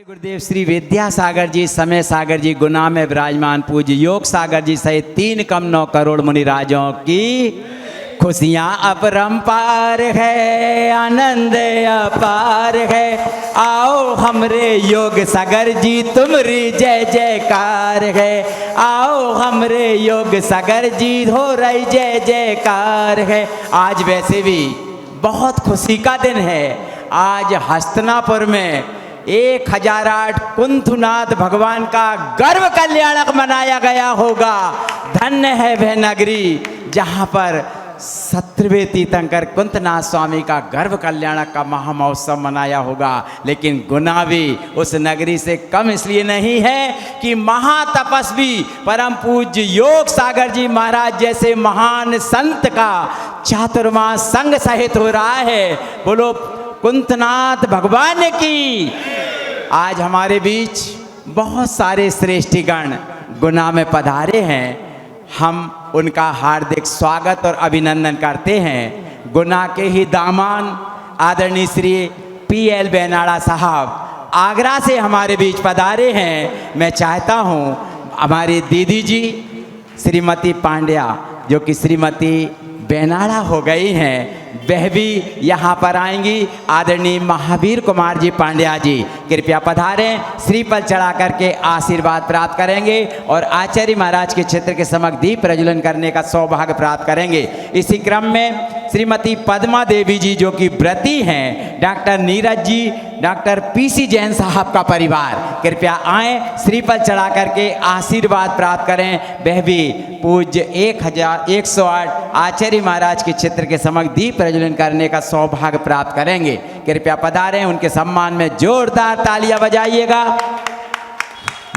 गुरुदेव श्री विद्यासागर जी, समय सागर जी, गुना में विराजमान पूज्य योग सागर जी सहित 3,9 करोड़ मुनिराजों की खुशियाँ अपरंपार है, आनंद अपार है। आओ हमरे योग सागर जी, तुमरी जय जयकार है। आओ हमरे योग सागर जी, हो रही जय जयकार है। आज वैसे भी बहुत खुशी का दिन है। आज हस्तिनापुर में 1008 कुंथुनाथ भगवान का गर्भ कल्याणक मनाया गया होगा। धन्य है वह नगरी जहाँ पर 17वें तीर्थंकर कुंथनाथ स्वामी का गर्भ कल्याणक का महामहोत्सव मनाया होगा। लेकिन गुना भी उस नगरी से कम इसलिए नहीं है कि महातपस्वी परम पूज्य योग सागर जी महाराज जैसे महान संत का चातुर्मास संग सहित हो रहा है। बोलो कुंथनाथ भगवान की। आज हमारे बीच बहुत सारे श्रेष्ठीगण गुना में पधारे हैं। हम उनका हार्दिक स्वागत और अभिनंदन करते हैं। गुना के ही दामान आदरणीय श्री PL बेनाड़ा साहब आगरा से हमारे बीच पधारे हैं। मैं चाहता हूँ हमारी दीदी जी श्रीमती पांड्या, जो कि श्रीमती बेनाड़ा हो गई हैं, वह भी यहाँ पर आएंगी। आदरणीय महावीर कुमार जी पांड्या जी कृपया पधारें, श्रीफल चढ़ा करके आशीर्वाद प्राप्त करेंगे और आचार्य महाराज के क्षेत्र के समक्ष दीप प्रज्वलन करने का सौभाग्य प्राप्त करेंगे। इसी क्रम में श्रीमती पद्मा देवी जी, जो कि व्रती हैं, doctor Neeraj ji, doctor PC Jain साहब का परिवार कृपया आएँ, श्रीफल चढ़ा करके आशीर्वाद प्राप्त करें। वह भी पूज्य 1108 आचार्य महाराज के क्षेत्र के समक्ष दीप प्रज्वलन करने का सौभाग्य प्राप्त करेंगे। कृपया पधारें, उनके सम्मान में जोरदार तालियां बजाइएगा।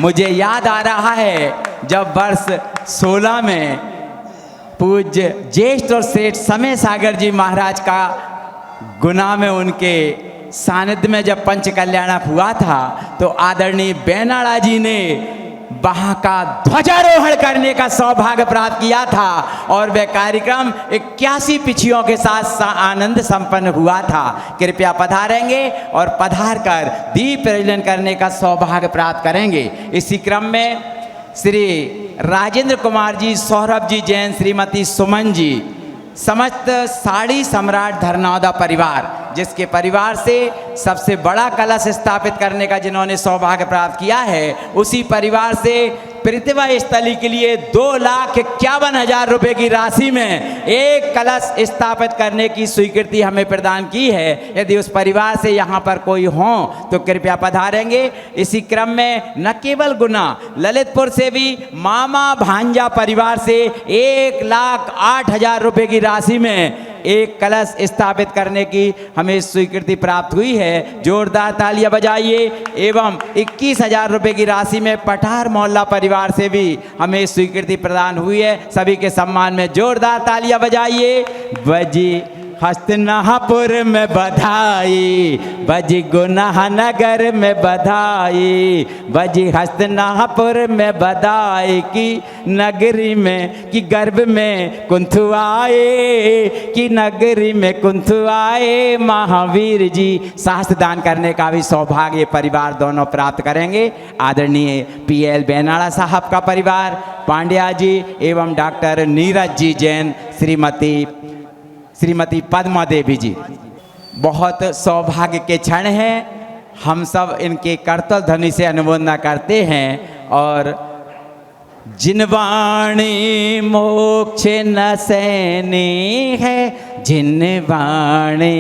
मुझे याद आ रहा है जब वर्ष 16 में पूज्य ज्येष्ठ और श्रेष्ठ समय सागर जी महाराज का गुना में उनके सानिध्य में जब पंच कल्याणक हुआ था, तो आदरणीय बेनाड़ा जी ने वहाँ का ध्वजारोहण करने का सौभाग्य प्राप्त किया था और वह कार्यक्रम 81 पिछियों के साथ आनंद संपन्न हुआ था। कृपया पधारेंगे और पधार कर दीप प्रज्वलन करने का सौभाग्य प्राप्त करेंगे। इसी क्रम में श्री राजेंद्र कुमार जी, सौरभ जी जैन, श्रीमती सुमन जी, समस्त साड़ी सम्राट धरनौदा परिवार, जिसके परिवार से सबसे बड़ा कलश स्थापित करने का जिन्होंने सौभाग्य प्राप्त किया है, उसी परिवार से प्रतिभा स्थली के लिए 2,51,000 रुपये की राशि में एक कलश स्थापित करने की स्वीकृति हमें प्रदान की है। यदि उस परिवार से यहाँ पर कोई हो तो कृपया पधारेंगे। इसी क्रम में न केवल गुना, ललितपुर से भी मामा भांजा परिवार से 1,08,000 रुपये की राशि में एक कलश स्थापित करने की हमें स्वीकृति प्राप्त हुई है। जोरदार तालियां बजाइए। एवं 21,000 रुपये की राशि में पठार मोहल्ला परिवार से भी हमें स्वीकृति प्रदान हुई है। सभी के सम्मान में जोरदार तालियां बजाइए। बजी हस्तिनापुर में बधाई, बजी गुना नगर में बधाई, बजी हस्तिनापुर में बधाई की नगरी में कि गर्भ में कुंथु आए, कि नगरी में कुंथु आए। महावीर जी शास्त्र दान करने का भी सौभाग्य परिवार दोनों प्राप्त करेंगे। आदरणीय PL बेनाड़ा साहब का परिवार, पांड्या जी एवं डॉक्टर नीरज जी जैन, श्रीमती पद्मा देवी जी, बहुत सौभाग्य के क्षण हैं। हम सब इनके करतल ध्वनि से अनुमोदना करते हैं। और जिनवाणी मोक्ष न सैनी है, जिनवाणी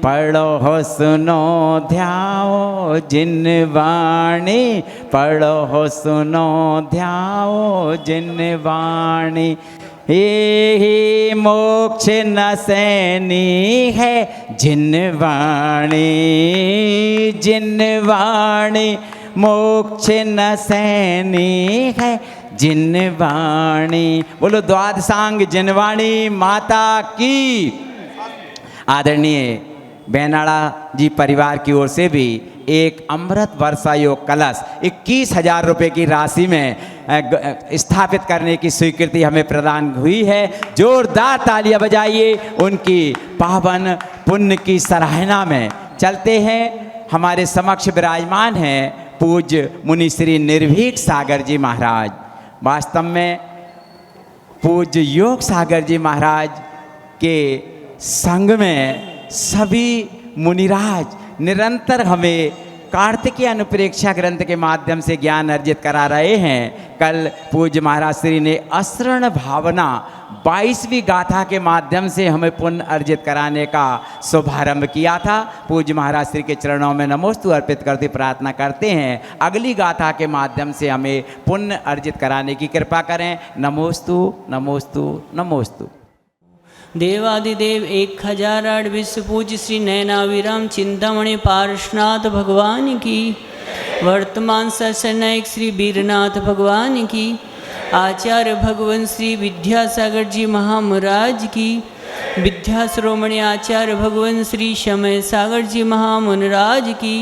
पढ़ो सुनो ध्याओ, जिनवाणी पढ़ो सुनो ध्याओ, जिनवाणी हे मोक्ष न सैनी है, जिनवाणी, जिनवाणी मोक्ष न सैनी है, जिनवाणी। बोलो द्वादशांग जिनवाणी माता की। आदरणीय बेनाड़ा जी परिवार की ओर से भी एक अमृत वर्षा योग कलश 21,000 रुपये की राशि में स्थापित करने की स्वीकृति हमें प्रदान हुई है। जोरदार तालियां बजाइए उनकी पावन पुण्य की सराहना में। चलते हैं हमारे समक्ष विराजमान हैं पूज्य मुनि श्री निर्भीक सागर जी महाराज। वास्तव में पूज्य योग सागर जी महाराज के संग में सभी मुनिराज निरंतर हमें कार्तिकीय अनुप्रेक्षा ग्रंथ के माध्यम से ज्ञान अर्जित करा रहे हैं। कल पूज्य महाराज श्री ने असरण भावना 22वीं गाथा के माध्यम से हमें पुण्य अर्जित कराने का शुभारंभ किया था। पूज्य महाराज श्री के चरणों में नमोस्तु अर्पित करते प्रार्थना करते हैं अगली गाथा के माध्यम से हमें पुण्य अर्जित कराने की कृपा करें। नमोस्तु नमोस्तु नमोस्तु। देवादिदेव 1008 विश्व पूज्य श्री नयनाविराम चिंतामणि पार्श्वनाथ भगवान की, वर्तमान सत्सनायक श्री वीरनाथ भगवान की, आचार्य भगवान श्री विद्यासागर जी महामुराज की, विद्या श्रोमणी आचार्य भगवान श्री समय सागर जी महामुनराज की,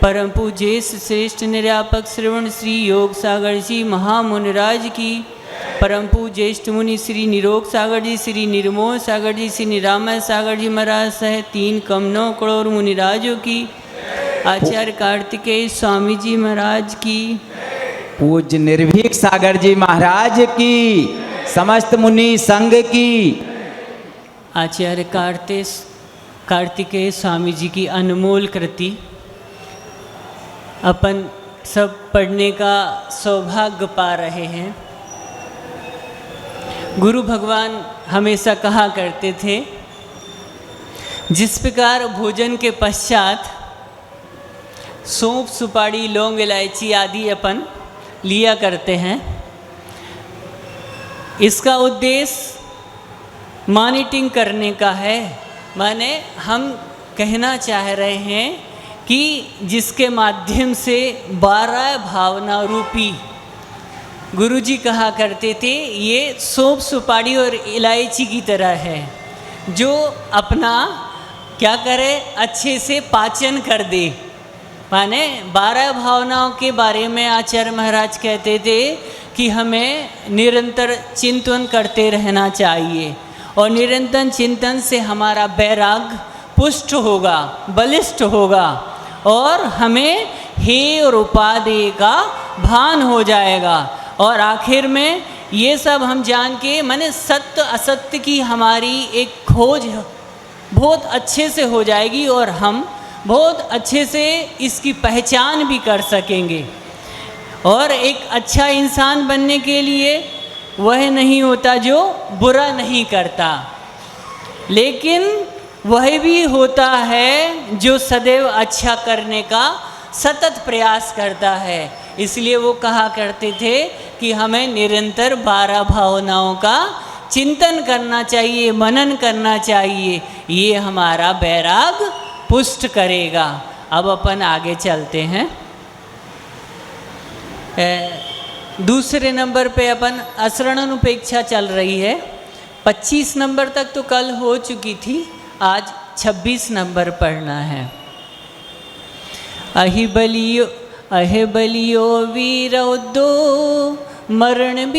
परम पूज्य श्रेष्ठ निर्यापक श्रवण श्री योग सागर जी महामुनराज की, परम पूज्य ज्येष्ठ मुनि श्री निरोग सागर जी, श्री निर्मोह सागर जी, श्री निरामय सागर जी महाराज सहित 3 करोड़ करोड़ मुनिराजों की, आचार्य कार्तिकेय स्वामी जी महाराज की, पूज्य निर्भीक सागर जी महाराज की, समस्त मुनि संघ की, आचार्य कार्तिकेय स्वामी जी की अनमोल कृति अपन सब पढ़ने का सौभाग्य पा रहे हैं। गुरु भगवान हमेशा कहा करते थे, जिस प्रकार भोजन के पश्चात सौंफ सुपारी लौंग इलायची आदि अपन लिया करते हैं, इसका उद्देश्य मॉनिटरिंग करने का है। माने हम कहना चाह रहे हैं कि जिसके माध्यम से 12 भावना रूपी गुरुजी कहा करते थे, ये सौंफ सुपारी और इलायची की तरह है, जो अपना क्या करे अच्छे से पाचन कर दे। माने 12 भावनाओं के बारे में आचार्य महाराज कहते थे कि हमें निरंतर चिंतन करते रहना चाहिए और निरंतर चिंतन से हमारा वैराग्य पुष्ट होगा, बलिष्ठ होगा और हमें हेय और उपादेय का भान हो जाएगा। और आखिर में ये सब हम जान के माने सत्य असत्य की हमारी एक खोज बहुत अच्छे से हो जाएगी और हम बहुत अच्छे से इसकी पहचान भी कर सकेंगे। और एक अच्छा इंसान बनने के लिए वह नहीं होता जो बुरा नहीं करता, लेकिन वह भी होता है जो सदैव अच्छा करने का सतत प्रयास करता है। इसलिए वो कहा करते थे कि हमें निरंतर 12 भावनाओं का चिंतन करना चाहिए, मनन करना चाहिए, ये हमारा वैराग्य पुष्ट करेगा। अब अपन आगे चलते हैं। दूसरे नंबर पे अपन असरण अनुपेक्षा चल रही है। 25 नंबर तक तो कल हो चुकी थी, आज 26 नंबर पढ़ना है। अहि बलियो वीरौदो मरण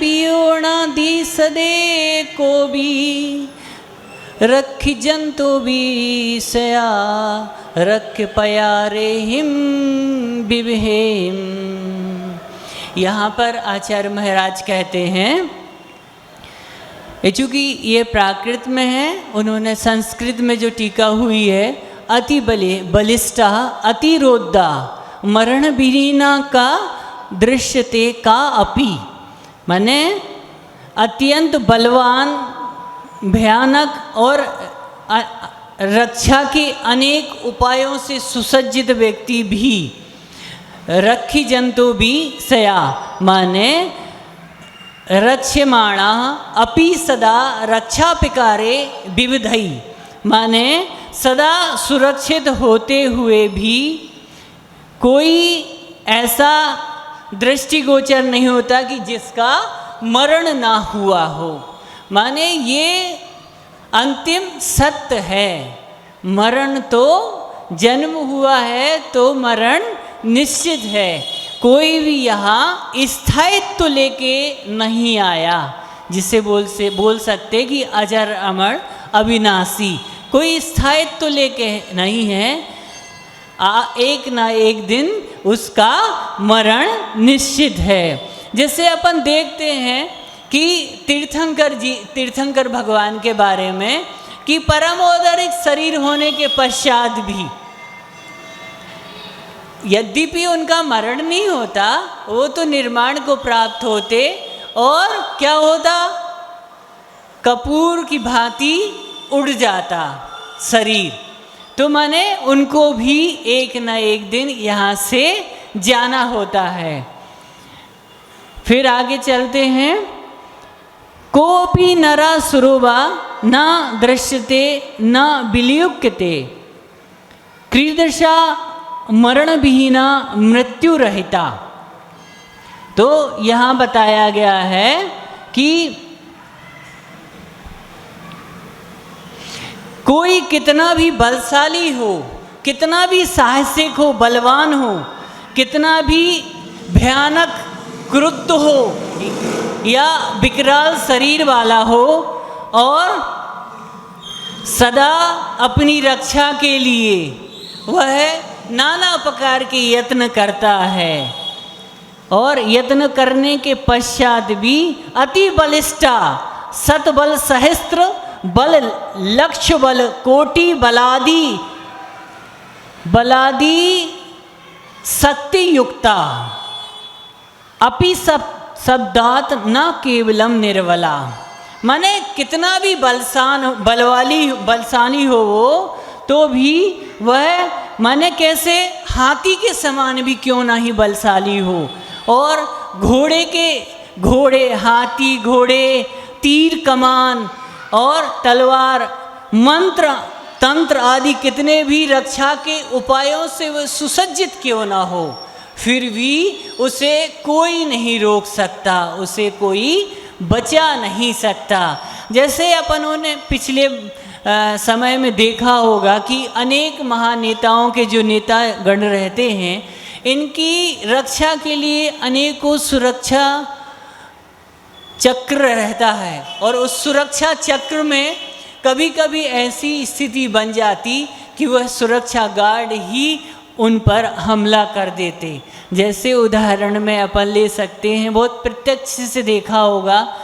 बियो ना दी सदे को भी रख जंतु भी सया रख प्यारे हिम विभेम। यहाँ पर आचार्य महाराज कहते हैं, चूँकि ये प्राकृत में है, उन्होंने संस्कृत में जो टीका हुई है, अति बलिष्ठा अति रोद्धा मरण बिरीना का दृश्यते का अपि, माने अत्यंत बलवान भयानक और रक्षा के अनेक उपायों से सुसज्जित व्यक्ति भी रक्षी जंतु भी सया, माने रक्ष्यमाणा अपि सदा रक्षा पिकारे विविधई, माने सदा सुरक्षित होते हुए भी कोई ऐसा दृष्टिगोचर नहीं होता कि जिसका मरण ना हुआ हो। माने ये अंतिम सत्य है, मरण तो जन्म हुआ है तो मरण निश्चित है। कोई भी यहाँ स्थायित्व लेके नहीं आया, जिसे बोल सकते कि अजर अमर अविनाशी। कोई स्थायित्व तो लेके नहीं है, एक ना एक दिन उसका मरण निश्चित है। जैसे अपन देखते हैं कि तीर्थंकर भगवान के बारे में कि परमोदरिक शरीर होने के पश्चात भी यद्यपि उनका मरण नहीं होता, वो तो निर्माण को प्राप्त होते और क्या होता, कपूर की भांति उड़ जाता शरीर। तो माने उनको भी एक न एक दिन यहाँ से जाना होता है। फिर आगे चलते हैं। कोपी नरा सुरोवा न दृश्यते न विलयुक्यते क्रीदृशा मरण विहीना मृत्यु रहिता। तो यहाँ बताया गया है कि कोई कितना भी बलशाली हो, कितना भी साहसिक हो, बलवान हो, कितना भी भयानक क्रुद्ध हो या विकराल शरीर वाला हो, और सदा अपनी रक्षा के लिए वह नाना प्रकार के यत्न करता है, और यत्न करने के पश्चात भी अति बलिष्ठा सतबल सहस्त्र बल लक्ष्य बल कोटि बलादि शक्ति युक्ता अपि शब्दात न केवलम निर्बला। माने कितना भी बलशाली हो वो, तो भी वह माने कैसे हाथी के समान भी क्यों ना ही बलशाली हो, और घोड़े हाथी घोड़े तीर कमान और तलवार मंत्र तंत्र आदि कितने भी रक्षा के उपायों से वह सुसज्जित क्यों ना हो, फिर भी उसे कोई नहीं रोक सकता, उसे कोई बचा नहीं सकता। जैसे अपनों ने पिछले समय में देखा होगा कि अनेक महानेताओं के जो नेता गण रहते हैं, इनकी रक्षा के लिए अनेकों सुरक्षा चक्र रहता है, और उस सुरक्षा चक्र में कभी कभी ऐसी स्थिति बन जाती कि वह सुरक्षा गार्ड ही उन पर हमला कर देते। जैसे उदाहरण में अपन ले सकते हैं, बहुत प्रत्यक्ष से देखा होगा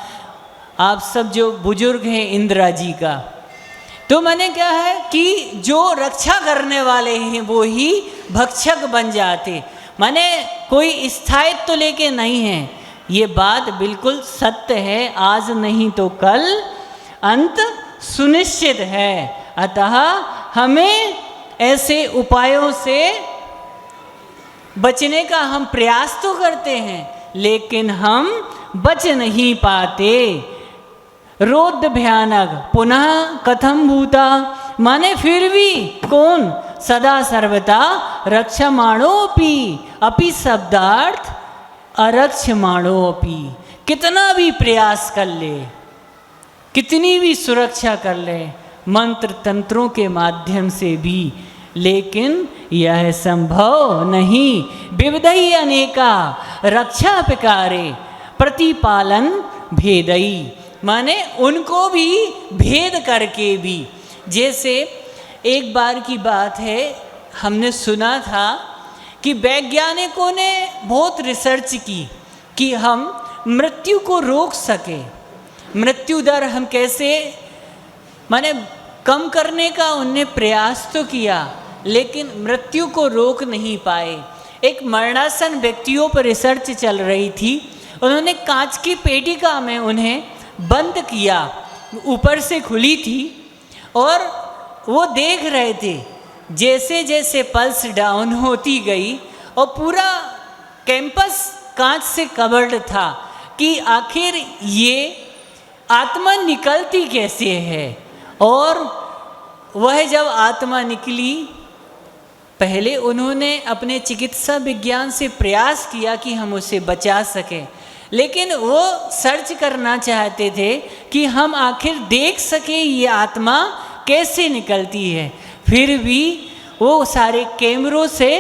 आप सब जो बुजुर्ग हैं इंदिरा जी का। तो मैंने क्या है कि जो रक्षा करने वाले हैं वो ही भक्षक बन जाते, माने कोई स्थायित्व तो लेके नहीं है। ये बात बिल्कुल सत्य है, आज नहीं तो कल अंत सुनिश्चित है। अतः हमें ऐसे उपायों से बचने का हम प्रयास तो करते हैं, लेकिन हम बच नहीं पाते। रोध भयानक पुनः कथम भूता, माने फिर भी कौन सदा सर्वदा रक्षमाणोपि अपि शब्दार्थ अरक्षमाणोपि। कितना भी प्रयास कर ले, कितनी भी सुरक्षा कर ले मंत्र तंत्रों के माध्यम से भी, लेकिन यह संभव नहीं। विविधई अनेका रक्षा प्रकारे प्रतिपालन भेदई, माने उनको भी भेद करके भी। जैसे एक बार की बात है, हमने सुना था कि वैज्ञानिकों ने बहुत रिसर्च की कि हम मृत्यु को रोक सके, मृत्यु दर हम कैसे माने कम करने का उनने प्रयास तो किया, लेकिन मृत्यु को रोक नहीं पाए। एक मरणासन व्यक्तियों पर रिसर्च चल रही थी, उन्होंने कांच की पेटिका में उन्हें बंद किया, ऊपर से खुली थी, और वो देख रहे थे जैसे जैसे पल्स डाउन होती गई और पूरा कैंपस कांच से कवर्ड था कि आखिर ये आत्मा निकलती कैसे है। और वह जब आत्मा निकली, पहले उन्होंने अपने चिकित्सा विज्ञान से प्रयास किया कि हम उसे बचा सकें, लेकिन वो सर्च करना चाहते थे कि हम आखिर देख सके ये आत्मा कैसे निकलती है। फिर भी वो सारे कैमरों से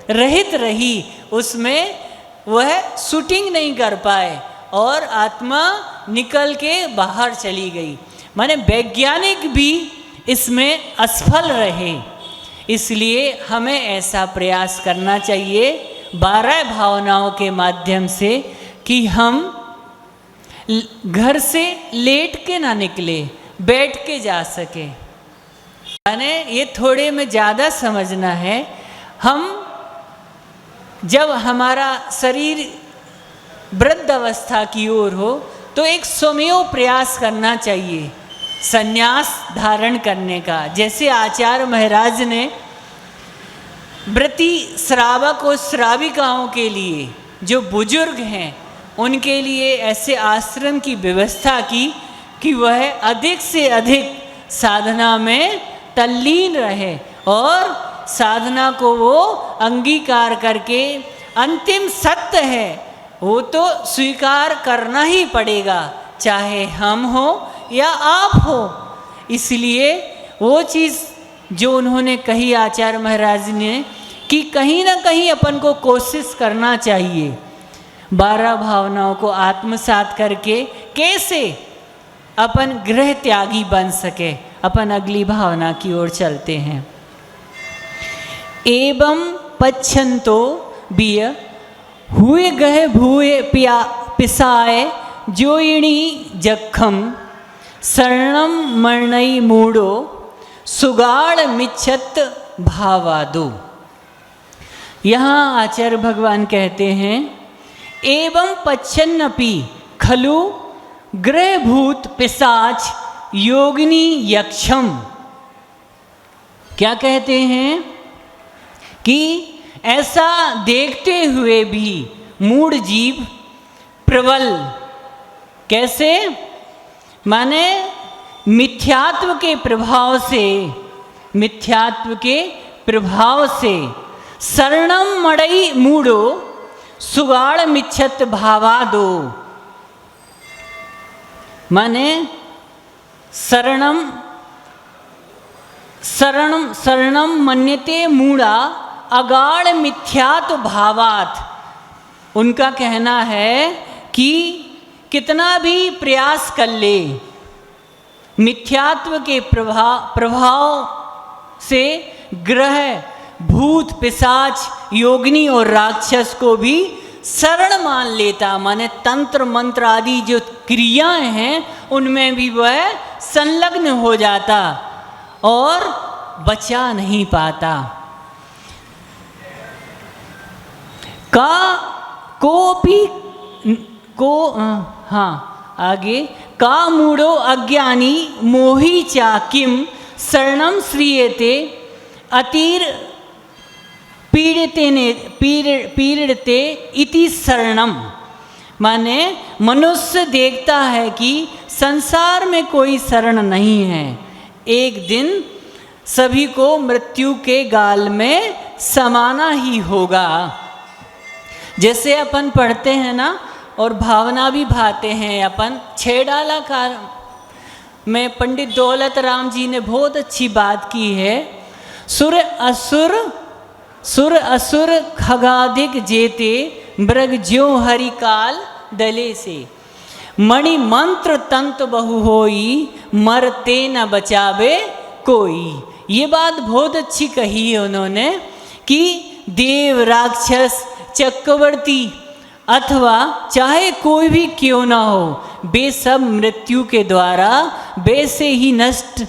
रहित रही, उसमें वह शूटिंग नहीं कर पाए और आत्मा निकल के बाहर चली गई। माने वैज्ञानिक भी इसमें असफल रहे। इसलिए हमें ऐसा प्रयास करना चाहिए 12 भावनाओं के माध्यम से कि हम घर से लेट के ना निकले, बैठ के जा सके। यानी ये थोड़े में ज़्यादा समझना है। हम जब हमारा शरीर वृद्ध अवस्था की ओर हो तो एक स्वमेव प्रयास करना चाहिए संन्यास धारण करने का। जैसे आचार्य महाराज ने व्रती श्रावक और श्राविकाओं के लिए, जो बुजुर्ग हैं उनके लिए ऐसे आश्रम की व्यवस्था की कि वह अधिक से अधिक साधना में तल्लीन रहे और साधना को वो अंगीकार करके अंतिम सत्य है वो तो स्वीकार करना ही पड़ेगा, चाहे हम हो या आप हो। इसलिए वो चीज़ जो उन्होंने कही आचार्य महाराज ने कि कहीं ना कहीं अपन को कोशिश करना चाहिए 12 भावनाओं को आत्मसात करके कैसे अपन गृह त्यागी बन सके। अपन अगली भावना की ओर चलते हैं। एवं पच्छन्तो बिय हुए गह भूए पिसाए जोइणी जखम शरणम मरणई मूढ़ो सुगाड़ मिच्छत भावादो। यहाँ आचार्य भगवान कहते हैं एवं पच्छन्नपि खलु ग्रहभूत पिशाच योगिनी यक्षम। क्या कहते हैं कि ऐसा देखते हुए भी मूढ़ जीव प्रबल, कैसे माने मिथ्यात्व के प्रभाव से शरणम मड़ई मूढ़ो सुगाड़ मिच्छत भावादो। माने शरणम मन्यते मूढ़ा अगाढ़ मिथ्यात्व भावात। उनका कहना है कि कितना भी प्रयास कर ले, मिथ्यात्व के प्रभाव से ग्रह भूत पिशाच योगिनी और राक्षस को भी शरण मान लेता। माने तंत्र मंत्र आदि जो क्रियाएं हैं उनमें भी वह संलग्न हो जाता और बचा नहीं पाता। आगे का मूढ़ो अज्ञानी मोही चा किम शरणम श्रीयते अतीर पीड़िते इति शरणम। माने मनुष्य देखता है कि संसार में कोई शरण नहीं है, एक दिन सभी को मृत्यु के गाल में समाना ही होगा। जैसे अपन पढ़ते हैं ना और भावना भी भाते हैं अपन। 6 डाला का में पंडित दौलत राम जी ने बहुत अच्छी बात की है। सुर असुर खगाधिक जेते मृग ज्यो हरिकाल दले से मणि मंत्र तंत बहु होई मरते न बचावे कोई। ये बात बहुत अच्छी कही है उन्होंने कि देव राक्षस चक्रवर्ती अथवा चाहे कोई भी क्यों ना हो, वे सब मृत्यु के द्वारा वैसे ही नष्ट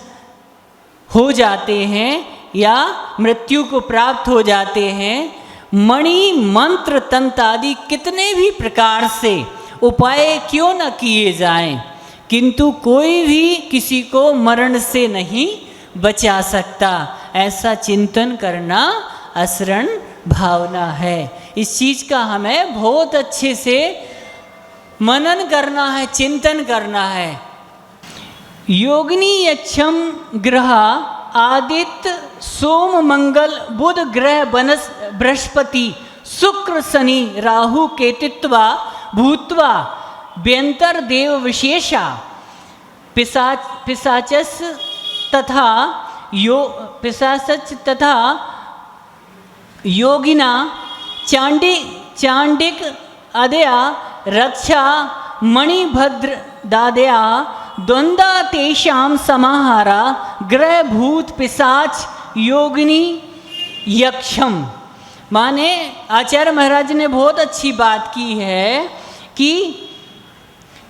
हो जाते हैं या मृत्यु को प्राप्त हो जाते हैं। मणि मंत्र तंत्र आदि कितने भी प्रकार से उपाय क्यों न किए जाएं, किंतु कोई भी किसी को मरण से नहीं बचा सकता। ऐसा चिंतन करना असरण भावना है। इस चीज़ का हमें बहुत अच्छे से मनन करना है, चिंतन करना है। योगिनी यक्षम ग्रह आदित्य सोम मंगल बुध ग्रह बृहस्पति शुक्र शनि राहु केतित्वा भूत्वा व्यंतर देव विशेषा पिशाचस तथा योगिना चांडिक अदया रक्षा मणिभद्र दादया द्वंद्वा तेषाम समाहारा ग्रह भूत पिशाच योगिनी यक्षम। माने आचार्य महाराज ने बहुत अच्छी बात की है कि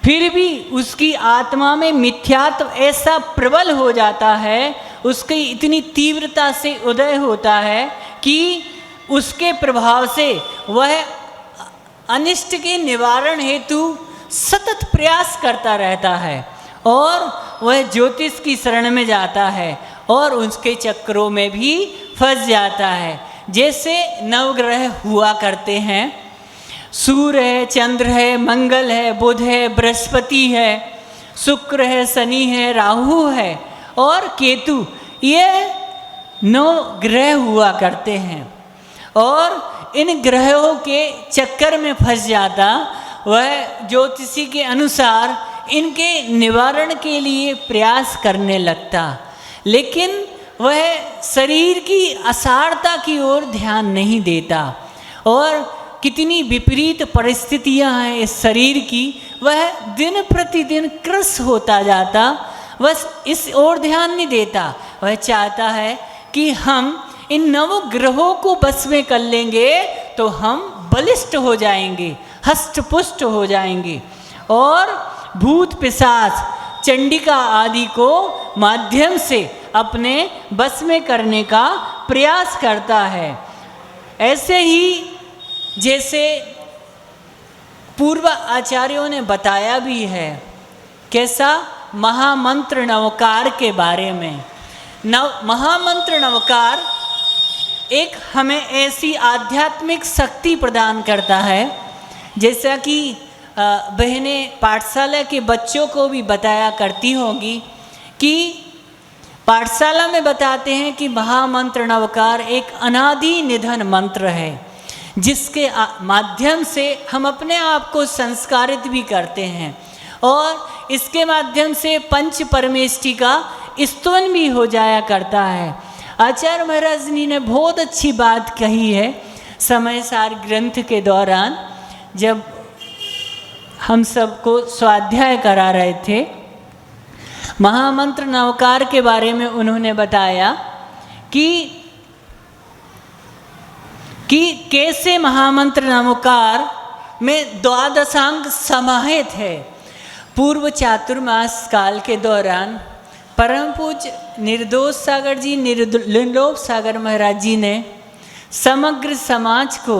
फिर भी उसकी आत्मा में मिथ्यात्व ऐसा प्रबल हो जाता है, उसकी इतनी तीव्रता से उदय होता है कि उसके प्रभाव से वह अनिष्ट के निवारण हेतु सतत प्रयास करता रहता है और वह ज्योतिष की शरण में जाता है और उसके चक्रों में भी फंस जाता है। जैसे नवग्रह हुआ करते हैं, सूर्य है, चंद्र है, मंगल है, बुध है, बृहस्पति है, शुक्र है, शनि है, राहु है और केतु, ये 9 ग्रह हुआ करते हैं और इन ग्रहों के चक्कर में फंस जाता वह ज्योतिषी के अनुसार इनके निवारण के लिए प्रयास करने लगता, लेकिन वह शरीर की असारता की ओर ध्यान नहीं देता और कितनी विपरीत परिस्थितियां हैं इस शरीर की, वह दिन प्रतिदिन क्रस होता जाता, बस इस ओर ध्यान नहीं देता। वह चाहता है कि हम इन 9 ग्रहों को बस में कर लेंगे तो हम बलिष्ठ हो जाएंगे, हष्ट पुष्ट हो जाएंगे और भूत पिशाच चंडिका आदि को माध्यम से अपने बस में करने का प्रयास करता है। ऐसे ही जैसे पूर्व आचार्यों ने बताया भी है, कैसा महामंत्र नवकार के बारे में। महामंत्र नवकार एक हमें ऐसी आध्यात्मिक शक्ति प्रदान करता है, जैसा कि बहनें पाठशाला के बच्चों को भी बताया करती होंगी कि पाठशाला में बताते हैं कि महामंत्र नवकार एक अनादि निधन मंत्र है, जिसके माध्यम से हम अपने आप को संस्कारित भी करते हैं और इसके माध्यम से पंच परमेष्टि का स्तवन भी हो जाया करता है। आचार्य महाराज जी ने बहुत अच्छी बात कही है समय सार ग्रंथ के दौरान, जब हम सबको स्वाध्याय करा रहे थे। महामंत्र नवकार के बारे में उन्होंने बताया कि कैसे महामंत्र नवकार में द्वादशांग समाहित है। पूर्व चातुर्मास काल के दौरान परम पूज्य निर्दोष सागर जी, निर्लोभ सागर महाराज जी ने समग्र समाज को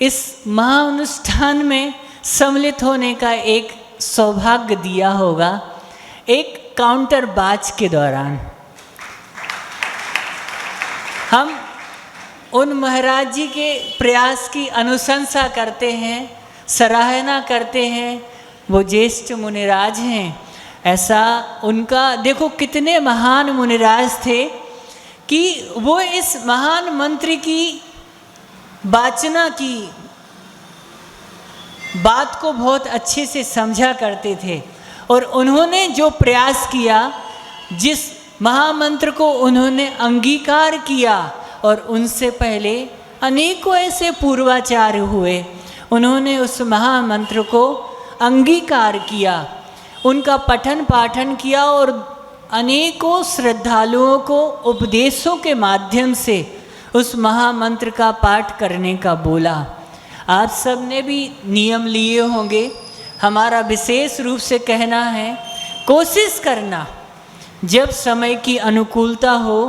इस महाअनुष्ठान में सम्मिलित होने का एक सौभाग्य दिया होगा, एक काउंटर बाज के दौरान। हम उन महाराज जी के प्रयास की अनुशंसा करते हैं, सराहना करते हैं। वो ज्येष्ठ मुनिराज हैं, ऐसा उनका देखो कितने महान मुनिराज थे कि वो इस महान मंत्र की वाचना की बात को बहुत अच्छे से समझा करते थे और उन्होंने जो प्रयास किया, जिस महामंत्र को उन्होंने अंगीकार किया, और उनसे पहले अनेकों ऐसे पूर्वाचार्य हुए, उन्होंने उस महामंत्र को अंगीकार किया, उनका पठन पाठन किया और अनेकों श्रद्धालुओं को उपदेशों के माध्यम से उस महामंत्र का पाठ करने का बोला। आप सब ने भी नियम लिए होंगे। हमारा विशेष रूप से कहना है, कोशिश करना जब समय की अनुकूलता हो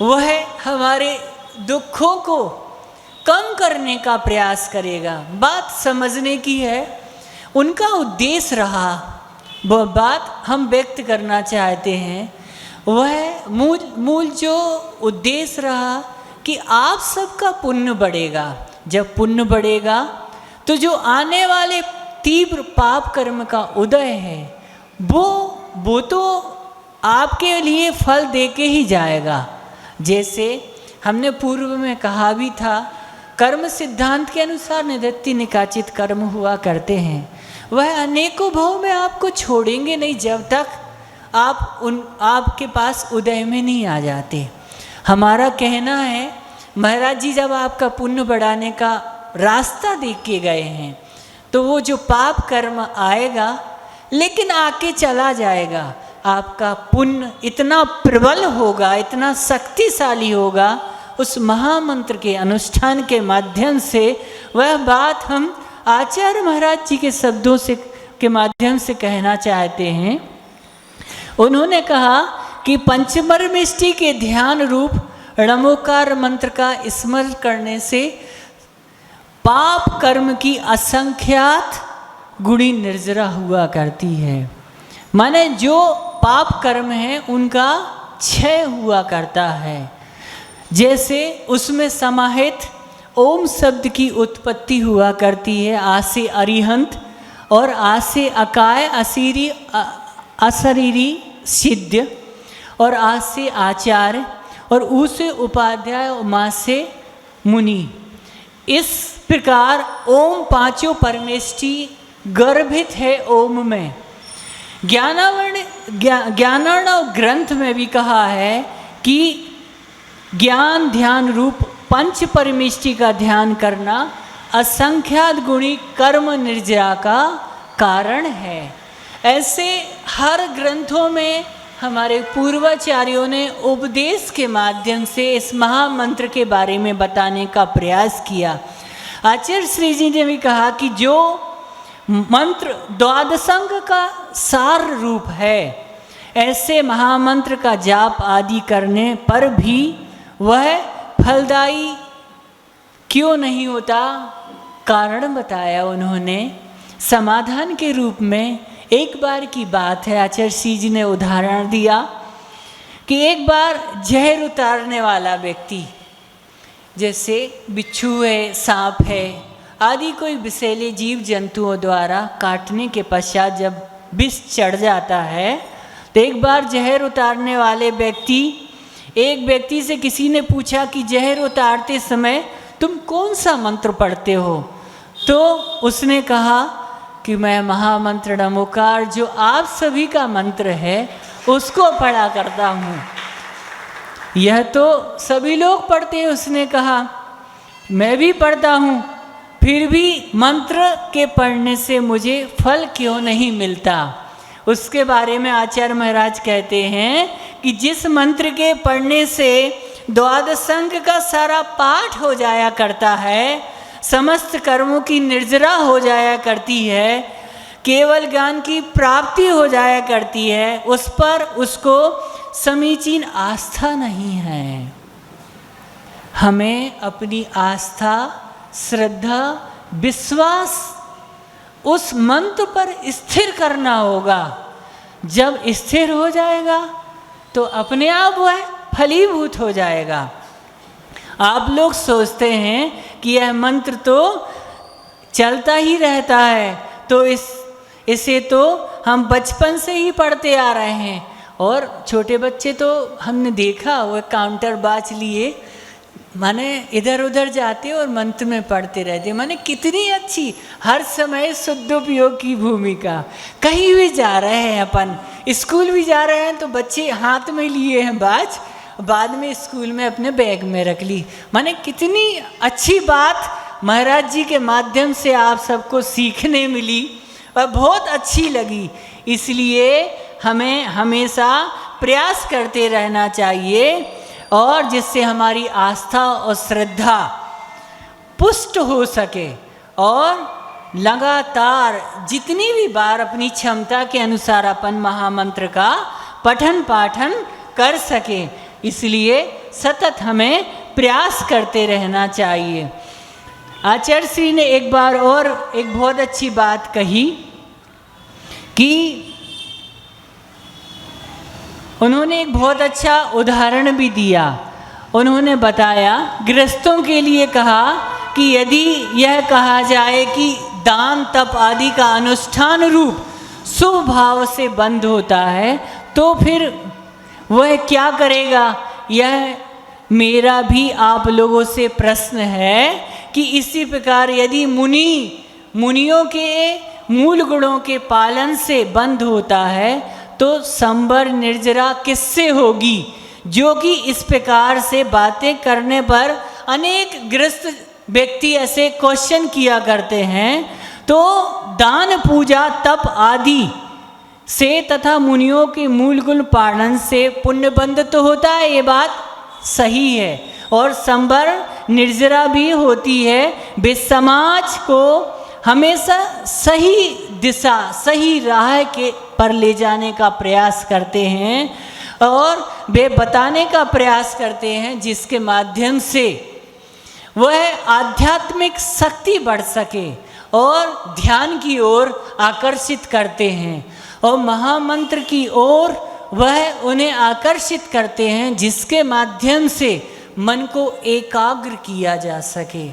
वह हमारे दुखों को कम करने का प्रयास करेगा। बात समझने की है, उनका उद्देश्य रहा, वह बात हम व्यक्त करना चाहते हैं, वह मूल जो उद्देश्य रहा कि आप सबका पुण्य बढ़ेगा। जब पुण्य बढ़ेगा तो जो आने वाले तीव्र पाप कर्म का उदय है वो तो आपके लिए फल दे के ही जाएगा। जैसे हमने पूर्व में कहा भी था, कर्म सिद्धांत के अनुसार निदत्ति निकाचित कर्म हुआ करते हैं, वह अनेकों भाव में आपको छोड़ेंगे नहीं जब तक आपके पास उदय में नहीं आ जाते। हमारा कहना है, महाराज जी जब आपका पुण्य बढ़ाने का रास्ता देख के गए हैं, तो वो जो पाप कर्म आएगा लेकिन आके चला जाएगा। आपका पुण्य इतना प्रबल होगा, इतना शक्तिशाली होगा, उस महामंत्र के अनुष्ठान के माध्यम से। वह बात हम आचार्य महाराज जी के शब्दों से के माध्यम से कहना चाहते हैं। उन्होंने कहा कि पंचमर्मिष्टि के ध्यान रूप णमोकार मंत्र का स्मरण करने से पाप कर्म की असंख्यात गुणी निर्जरा हुआ करती है। माने जो पाप कर्म है उनका क्षय हुआ करता है। जैसे उसमें समाहित ओम शब्द की उत्पत्ति हुआ करती है, आ से अरिहंत और आ से अकाय असीरी अशरीरी सिद्ध और आ से आचार्य और ऊ से उपाध्याय और माँ से मुनि। इस प्रकार ओम पांचों परमेष्टि गर्भित है ओम में। ज्ञानावर्ण ग्रंथ में भी कहा है कि ज्ञान ध्यान रूप पंच परमेष्टि का ध्यान करना असंख्यात गुणी कर्म निर्जरा का कारण है। ऐसे हर ग्रंथों में हमारे पूर्वाचार्यों ने उपदेश के माध्यम से इस महामंत्र के बारे में बताने का प्रयास किया। आचार्य श्री जी ने भी कहा कि जो मंत्र द्वादशांग का सार रूप है, ऐसे महामंत्र का जाप आदि करने पर भी वह फलदायी क्यों नहीं होता, कारण बताया उन्होंने। समाधान के रूप में एक बार की बात है, आचार्य श्री जी ने उदाहरण दिया कि एक बार जहर उतारने वाला व्यक्ति, जैसे बिच्छू है, सांप है आदि कोई विषैले जीव जंतुओं द्वारा काटने के पश्चात जब विष चढ़ जाता है, तो एक बार जहर उतारने वाले एक व्यक्ति से किसी ने पूछा कि जहर उतारते समय तुम कौन सा मंत्र पढ़ते हो? तो उसने कहा कि मैं महामंत्र नमोकार जो आप सभी का मंत्र है उसको पढ़ा करता हूँ। यह तो सभी लोग पढ़ते हैं। उसने कहा मैं भी पढ़ता हूँ, फिर भी मंत्र के पढ़ने से मुझे फल क्यों नहीं मिलता? उसके बारे में आचार्य महाराज कहते हैं कि जिस मंत्र के पढ़ने से द्वादशांग का सारा पाठ हो जाया करता है, समस्त कर्मों की निर्जरा हो जाया करती है, केवल ज्ञान की प्राप्ति हो जाया करती है, उस पर उसको समीचीन आस्था नहीं है। हमें अपनी आस्था, श्रद्धा, विश्वास उस मंत्र पर स्थिर करना होगा। जब स्थिर हो जाएगा तो अपने आप वह फलीभूत हो जाएगा। आप लोग सोचते हैं कि यह मंत्र तो चलता ही रहता है, तो इसे तो हम बचपन से ही पढ़ते आ रहे हैं। और छोटे बच्चे तो हमने देखा वो काउंटर बाज लिए, माने इधर उधर जाते और मंत्र में पढ़ते रहते। माने कितनी अच्छी, हर समय शुद्धोपयोग की भूमिका। कहीं भी जा रहे हैं, अपन स्कूल भी जा रहे हैं तो बच्चे हाथ में लिए हैं बाज, बाद में स्कूल में अपने बैग में रख ली। माने कितनी अच्छी बात महाराज जी के माध्यम से आप सबको सीखने मिली और बहुत अच्छी लगी। इसलिए हमें हमेशा प्रयास करते रहना चाहिए और जिससे हमारी आस्था और श्रद्धा पुष्ट हो सके और लगातार जितनी भी बार अपनी क्षमता के अनुसार अपन महामंत्र का पठन पाठन कर सके। इसलिए सतत हमें प्रयास करते रहना चाहिए। आचार्य श्री ने एक बार और एक बहुत अच्छी बात कही कि उन्होंने एक बहुत अच्छा उदाहरण भी दिया। उन्होंने बताया, गृहस्थों के लिए कहा कि यदि यह कहा जाए कि दान तप आदि का अनुष्ठान रूप शुभ भाव से बंद होता है तो फिर वह क्या करेगा? यह मेरा भी आप लोगों से प्रश्न है कि इसी प्रकार यदि मुनियों के मूल गुणों के पालन से बंद होता है तो संबर निर्जरा किससे होगी? जो कि इस प्रकार से बातें करने पर अनेक गृहस्थ व्यक्ति ऐसे क्वेश्चन किया करते हैं। तो दान पूजा तप आदि से तथा मुनियों के मूल गुण पालन से पुण्य बंध तो होता है, ये बात सही है, और संवर निर्जरा भी होती है। वे समाज को हमेशा सही दिशा, सही राह के पर ले जाने का प्रयास करते हैं और वे बताने का प्रयास करते हैं जिसके माध्यम से वह आध्यात्मिक शक्ति बढ़ सके और ध्यान की ओर आकर्षित करते हैं और महामंत्र की ओर वह उन्हें आकर्षित करते हैं जिसके माध्यम से मन को एकाग्र किया जा सके।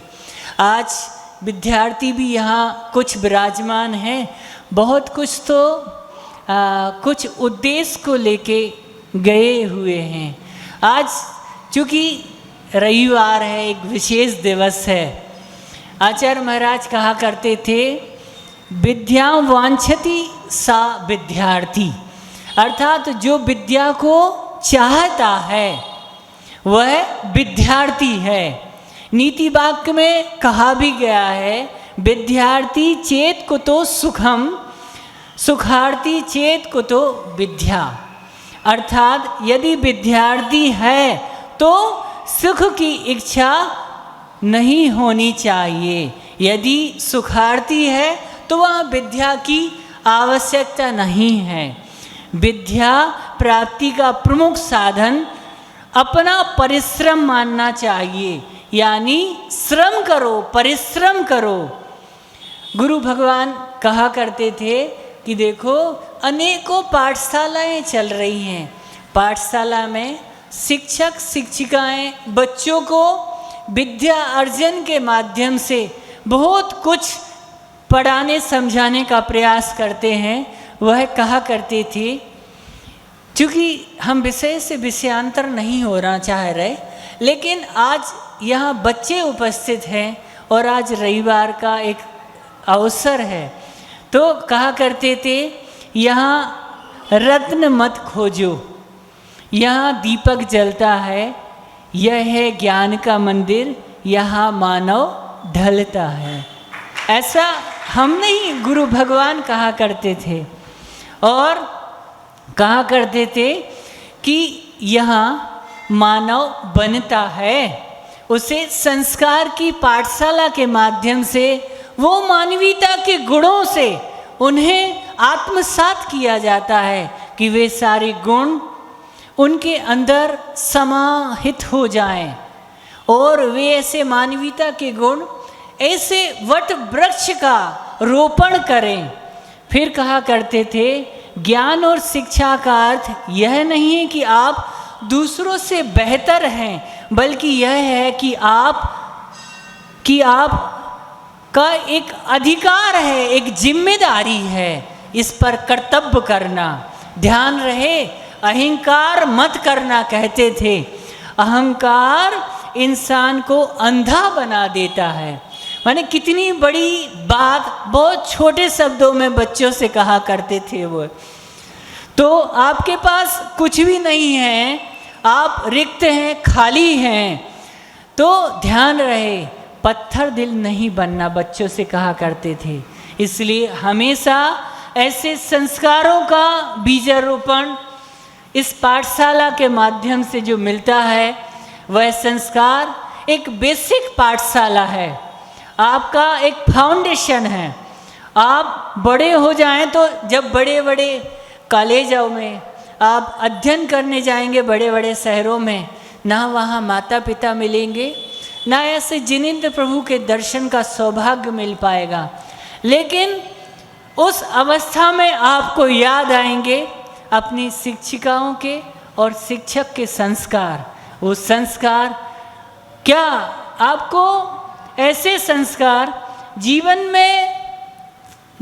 आज विद्यार्थी भी यहाँ कुछ विराजमान हैं, बहुत कुछ तो कुछ उद्देश्य को लेके गए हुए हैं। आज चूँकि रविवार है, एक विशेष दिवस है। आचार्य महाराज कहा करते थे, विद्या वांछति सा विद्यार्थी, अर्थात जो विद्या को चाहता है वह विद्यार्थी है। नीति वाक्य में कहा भी गया है, विद्यार्थी चेत कुतो सुखम, सुखार्थी चेत कुतो विद्या। अर्थात यदि विद्यार्थी है तो सुख की इच्छा नहीं होनी चाहिए, यदि सुखार्थी है तो वह विद्या की आवश्यकता नहीं है। विद्या प्राप्ति का प्रमुख साधन अपना परिश्रम मानना चाहिए, यानी श्रम करो, परिश्रम करो। गुरु भगवान कहा करते थे कि देखो अनेकों पाठशालाएं चल रही हैं, पाठशाला में शिक्षक शिक्षिकाएं बच्चों को विद्या अर्जन के माध्यम से बहुत कुछ पढ़ाने समझाने का प्रयास करते हैं। वह कहा करते थे, चूँकि हम विषय से विषयांतर नहीं होना चाह रहे, लेकिन आज यहाँ बच्चे उपस्थित हैं और आज रविवार का एक अवसर है, तो कहा करते थे यहाँ रत्न मत खोजो, यहाँ दीपक जलता है, यह है ज्ञान का मंदिर, यहाँ मानव ढलता है। ऐसा हम नहीं, गुरु भगवान कहा करते थे और कहा करते थे कि यहाँ मानव बनता है, उसे संस्कार की पाठशाला के माध्यम से वो मानवीयता के गुणों से उन्हें आत्मसात किया जाता है कि वे सारे गुण उनके अंदर समाहित हो जाएं और वे ऐसे मानवीयता के गुण ऐसे वट वृक्ष का रोपण करें। फिर कहा करते थे, ज्ञान और शिक्षा का अर्थ यह नहीं है कि आप दूसरों से बेहतर हैं, बल्कि यह है कि आप का एक अधिकार है, एक जिम्मेदारी है, इस पर कर्तव्य करना। ध्यान रहे, अहंकार मत करना कहते थे। अहंकार इंसान को अंधा बना देता है। माने कितनी बड़ी बात बहुत छोटे शब्दों में बच्चों से कहा करते थे वो। तो आपके पास कुछ भी नहीं है, आप रिक्त हैं, खाली हैं, तो ध्यान रहे, पत्थर दिल नहीं बनना, बच्चों से कहा करते थे। इसलिए हमेशा ऐसे संस्कारों का बीजारोपण इस पाठशाला के माध्यम से जो मिलता है, वह संस्कार एक बेसिक पाठशाला है, आपका एक फाउंडेशन है। आप बड़े हो जाएं तो जब बड़े बड़े कॉलेजों में आप अध्ययन करने जाएंगे, बड़े बड़े शहरों में, ना वहाँ माता पिता मिलेंगे, ना ऐसे जिनेंद्र प्रभु के दर्शन का सौभाग्य मिल पाएगा। लेकिन उस अवस्था में आपको याद आएंगे अपनी शिक्षिकाओं के और शिक्षक के संस्कार। वो संस्कार क्या, आपको ऐसे संस्कार जीवन में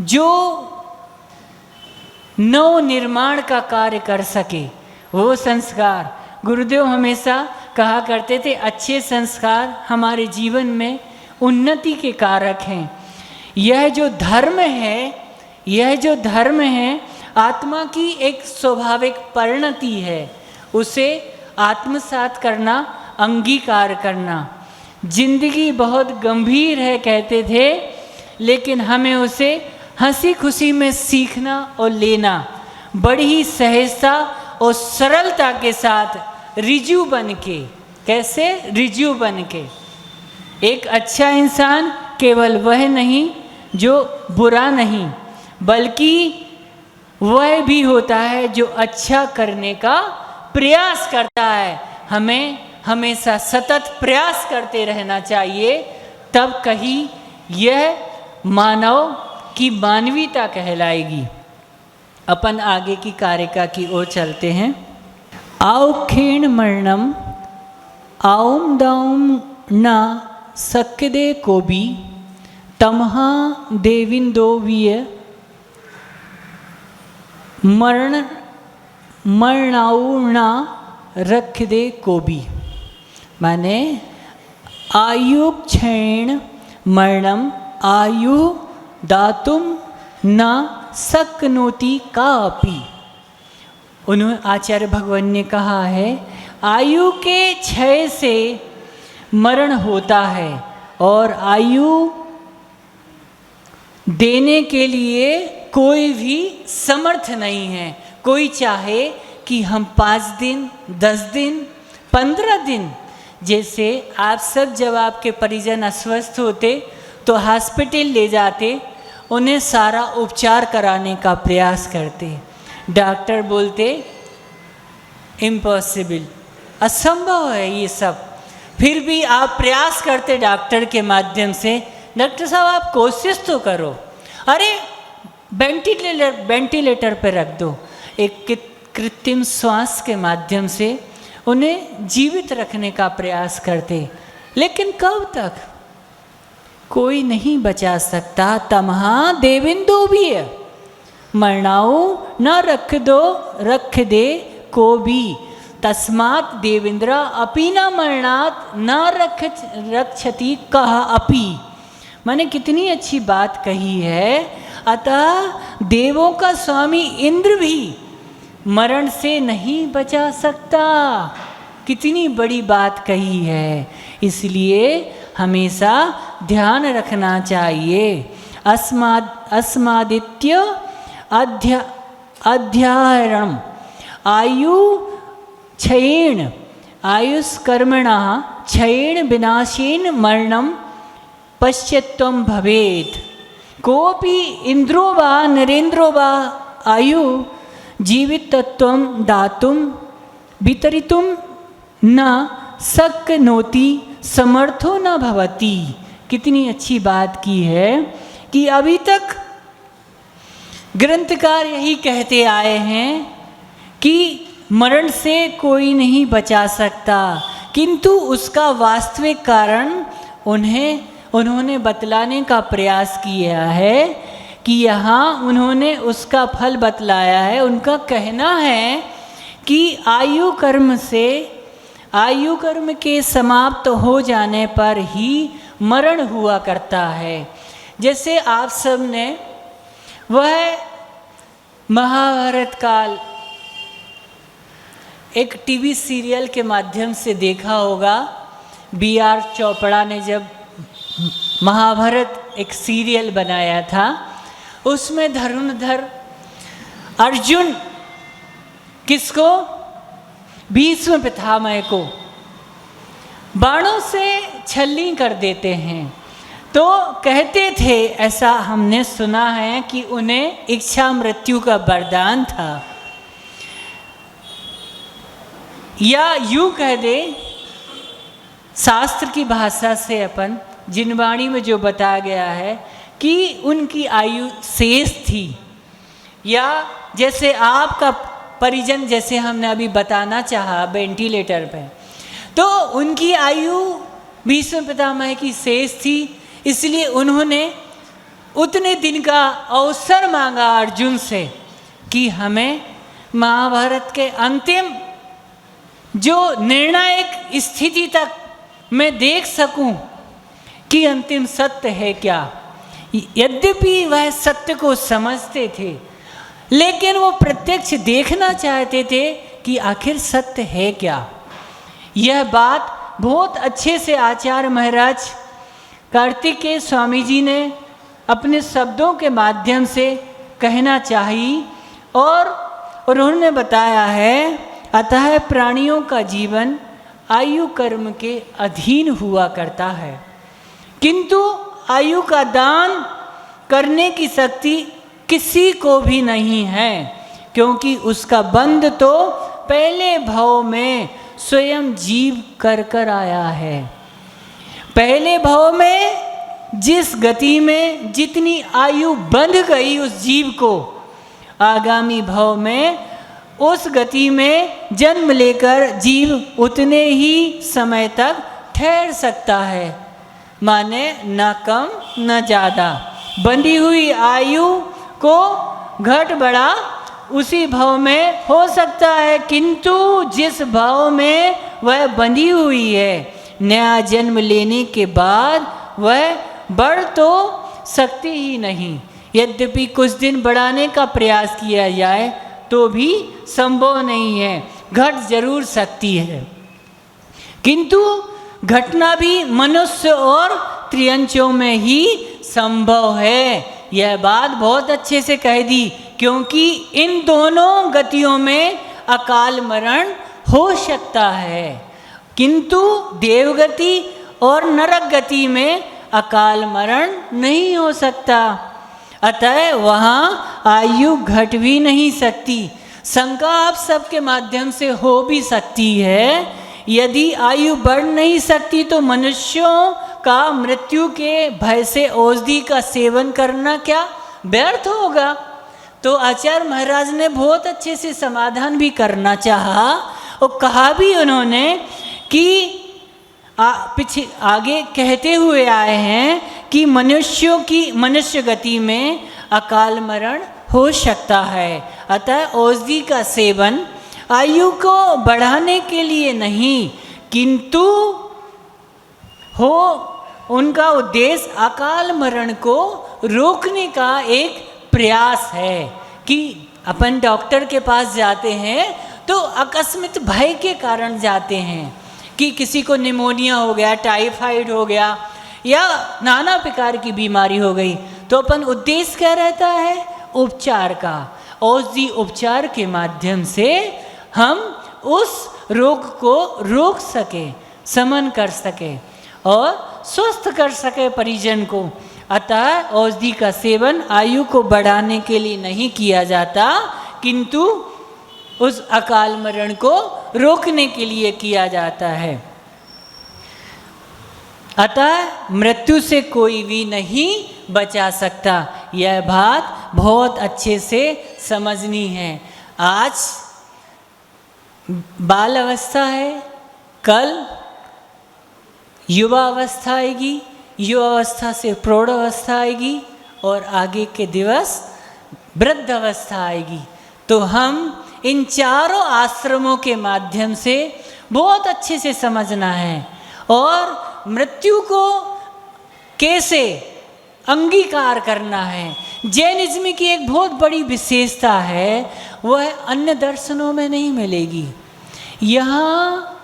जो नव निर्माण का कार्य कर सके, वो संस्कार। गुरुदेव हमेशा कहा करते थे, अच्छे संस्कार हमारे जीवन में उन्नति के कारक हैं। यह जो धर्म है आत्मा की एक स्वाभाविक परिणति है, उसे आत्मसात करना, अंगीकार करना। जिंदगी बहुत गंभीर है कहते थे, लेकिन हमें उसे हंसी खुशी में सीखना और लेना। बड़ी ही सहजता और सरलता के साथ रिजु बन के, कैसे रिजु बन के, एक अच्छा इंसान केवल वह नहीं जो बुरा नहीं, बल्कि वह भी होता है जो अच्छा करने का प्रयास करता है। हमें हमेशा सतत प्रयास करते रहना चाहिए, तब कहीं यह मानव की मानवीयता कहलाएगी। अपन आगे की कारिका की ओर चलते हैं। औक्षेण मरणम आउम दाउम न सक्यदे कोबी तमहा देविंदो विय मरणाउणा रख दे कोबी। माने आयु क्षण मरणम आयु दातुम न शक्नोति कापि। उन्होंने आचार्य भगवान ने कहा है, आयु के क्षय से मरण होता है और आयु देने के लिए कोई भी समर्थ नहीं है। कोई चाहे कि हम 5 दिन, 10 दिन, 15 दिन, जैसे आप सब जब आपके परिजन अस्वस्थ होते तो हॉस्पिटल ले जाते, उन्हें सारा उपचार कराने का प्रयास करते, डॉक्टर बोलते इम्पॉसिबल, असंभव है ये सब, फिर भी आप प्रयास करते डॉक्टर के माध्यम से, डॉक्टर साहब आप कोशिश तो करो, अरे वेंटिलेटर पर रख दो, एक कृत्रिम श्वास के माध्यम से उन्हें जीवित रखने का प्रयास करते, लेकिन कब तक? कोई नहीं बचा सकता। तमहा देविंदो भी है, मरणाऊ न रख दे को भी, तस्मात् देवेंद्र अपि न मरणात् न रक्षति कह अपि। मैंने कितनी अच्छी बात कही है। अतः देवों का स्वामी इंद्र भी मरण से नहीं बचा सकता। कितनी बड़ी बात कही है, इसलिए हमेशा ध्यान रखना चाहिए। अस्मादित्य अध्यारणम आयु क्षयेण आयुष्कर्मणा क्षयेण विनाशेन मरणम पश्यत्वम भवेत्। कोपि इंद्रो वा नरेंद्रो वा आयु जीवितत्वम दातुम वितरितुम न शक्नोति समर्थो न भवति। कितनी अच्छी बात की है कि अभी तक ग्रंथकार यही कहते आए हैं कि मरण से कोई नहीं बचा सकता, किंतु उसका वास्तविक कारण उन्होंने बतलाने का प्रयास किया है कि यहाँ उन्होंने उसका फल बतलाया है। उनका कहना है कि आयु कर्म के समाप्त हो जाने पर ही मरण हुआ करता है। जैसे आप सब ने वह महाभारत काल एक टीवी सीरियल के माध्यम से देखा होगा। B.R. चोपड़ा ने जब महाभारत एक सीरियल बनाया था, उसमें धनुर्धर अर्जुन किसको, भीष्म पितामह को बाणों से छलनी कर देते हैं। तो कहते थे, ऐसा हमने सुना है कि उन्हें इच्छा मृत्यु का वरदान था, या यूं कह दे शास्त्र की भाषा से अपन जिनवाणी में जो बताया गया है कि उनकी आयु शेष थी, या जैसे आपका परिजन जैसे हमने अभी बताना चाहा वेंटिलेटर पे, तो उनकी आयु भीष्म पितामह की शेष थी, इसलिए उन्होंने उतने दिन का अवसर मांगा अर्जुन से कि हमें महाभारत के अंतिम जो निर्णायक स्थिति तक मैं देख सकूं कि अंतिम सत्य है क्या। यद्यपि वह सत्य को समझते थे, लेकिन वो प्रत्यक्ष देखना चाहते थे कि आखिर सत्य है क्या। यह बात बहुत अच्छे से आचार्य महाराज कार्तिकेय स्वामी जी ने अपने शब्दों के माध्यम से कहना चाहिए, और और उन्होंने बताया है अतः प्राणियों का जीवन आयु कर्म के अधीन हुआ करता है, किंतु आयु का दान करने की शक्ति किसी को भी नहीं है, क्योंकि उसका बंध तो पहले भव में स्वयं जीव कर कर आया है। पहले भव में जिस गति में जितनी आयु बंध गई उस जीव को, आगामी भव में उस गति में जन्म लेकर जीव उतने ही समय तक ठहर सकता है, माने न कम न ज़्यादा। बंधी हुई आयु को घट बढ़ा उसी भव में हो सकता है, किंतु जिस भव में वह बंधी हुई है नया जन्म लेने के बाद वह बढ़ तो सकती ही नहीं। यद्यपि कुछ दिन बढ़ाने का प्रयास किया जाए तो भी संभव नहीं है, घट जरूर सकती है, किंतु घटना भी मनुष्य और त्रियंचों में ही संभव है। यह बात बहुत अच्छे से कह दी, क्योंकि इन दोनों गतियों में अकाल मरण हो सकता है, किंतु देवगति और नरक गति में अकाल मरण नहीं हो सकता। अतः वहाँ आयु घट भी नहीं सकती। शंका आप सबके माध्यम से हो भी सकती है, यदि आयु बढ़ नहीं सकती तो मनुष्यों का मृत्यु के भय से औषधि का सेवन करना क्या व्यर्थ होगा? तो आचार्य महाराज ने बहुत अच्छे से समाधान भी करना चाहा और कहा भी उन्होंने कि पीछे आगे कहते हुए आए हैं कि मनुष्यों की मनुष्य गति में अकाल मरण हो सकता है। अतः औषधि का सेवन आयु को बढ़ाने के लिए नहीं, किंतु हो उनका उद्देश्य अकाल मरण को रोकने का एक प्रयास है। कि अपन डॉक्टर के पास जाते हैं तो अकस्मित भय के कारण जाते हैं कि किसी को निमोनिया हो गया, टाइफाइड हो गया या नाना प्रकार की बीमारी हो गई, तो अपन उद्देश्य क्या रहता है? उपचार का। औषधि उपचार के माध्यम से हम उस रोग को रोक सके, शमन कर सके और स्वस्थ कर सके परिजन को। अतः औषधि का सेवन आयु को बढ़ाने के लिए नहीं किया जाता, किंतु उस अकाल मरण को रोकने के लिए किया जाता है। अतः मृत्यु से कोई भी नहीं बचा सकता। यह बात बहुत अच्छे से समझनी है। आज बाल अवस्था है, कल युवा अवस्था आएगी, युवा अवस्था से प्रौढ़ अवस्था आएगी और आगे के दिवस वृद्ध अवस्था आएगी। तो हम इन चारों आश्रमों के माध्यम से बहुत अच्छे से समझना है और मृत्यु को कैसे अंगीकार करना है। जैनिज्म की एक बहुत बड़ी विशेषता है, वह अन्य दर्शनों में नहीं मिलेगी। यहाँ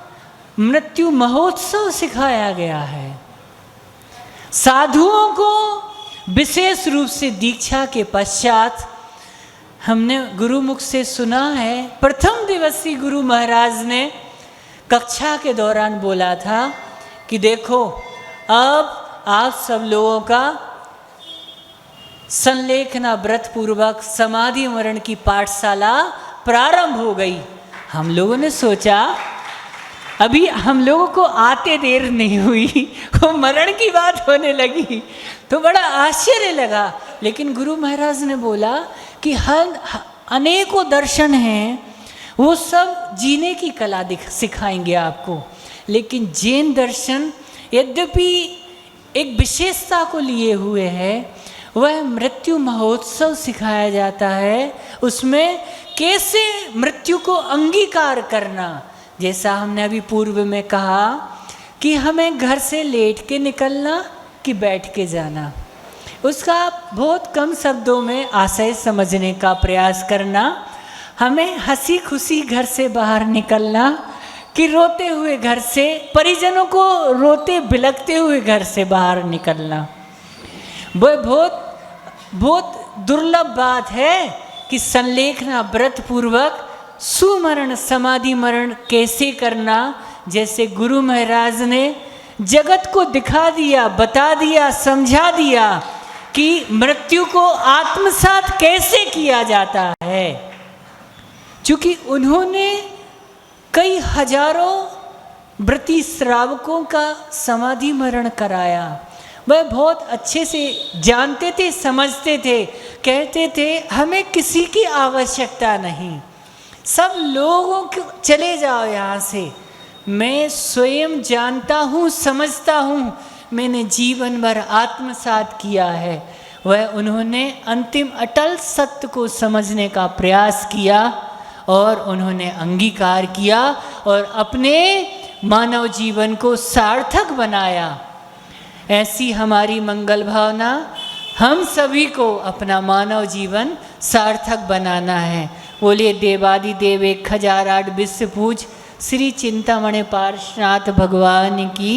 मृत्यु महोत्सव सिखाया गया है। साधुओं को विशेष रूप से दीक्षा के पश्चात हमने गुरुमुख से सुना है, प्रथम दिवसीय गुरु महाराज ने कक्षा के दौरान बोला था कि देखो अब आप सब लोगों का संलेखना व्रत पूर्वक समाधि मरण की पाठशाला प्रारंभ हो गई। हम लोगों ने सोचा अभी हम लोगों को आते देर नहीं हुई, वो मरण की बात होने लगी तो बड़ा आश्चर्य लगा। लेकिन गुरु महाराज ने बोला कि हर अनेकों दर्शन हैं, वो सब जीने की कला सिखाएंगे आपको, लेकिन जैन दर्शन यद्यपि एक विशेषता को लिए हुए है, वह मृत्यु महोत्सव सिखाया जाता है। उसमें कैसे मृत्यु को अंगीकार करना, जैसा हमने अभी पूर्व में कहा कि हमें घर से लेट के निकलना कि बैठ के जाना, उसका बहुत कम शब्दों में आशय समझने का प्रयास करना। हमें हंसी खुशी घर से बाहर निकलना कि रोते हुए घर से, परिजनों को रोते बिलखते हुए घर से बाहर निकलना। वह बहुत बहुत दुर्लभ बात है कि संलेखना व्रत पूर्वक सुमरण समाधि मरण कैसे करना, जैसे गुरु महाराज ने जगत को दिखा दिया, बता दिया, समझा दिया कि मृत्यु को आत्मसात कैसे किया जाता है। क्योंकि उन्होंने कई हजारों व्रती श्रावकों का समाधि मरण कराया, वह बहुत अच्छे से जानते थे, समझते थे, कहते थे हमें किसी की आवश्यकता नहीं, सब लोगों को चले जाओ यहाँ से, मैं स्वयं जानता हूँ, समझता हूँ, मैंने जीवन भर आत्मसात किया है। वह उन्होंने अंतिम अटल सत्य को समझने का प्रयास किया और उन्होंने अंगीकार किया और अपने मानव जीवन को सार्थक बनाया। ऐसी हमारी मंगल भावना, हम सभी को अपना मानव जीवन सार्थक बनाना है। बोलिए देवादिदेव 1008 विश्व पूज श्री चिंतामणि पार्श्वनाथ भगवान की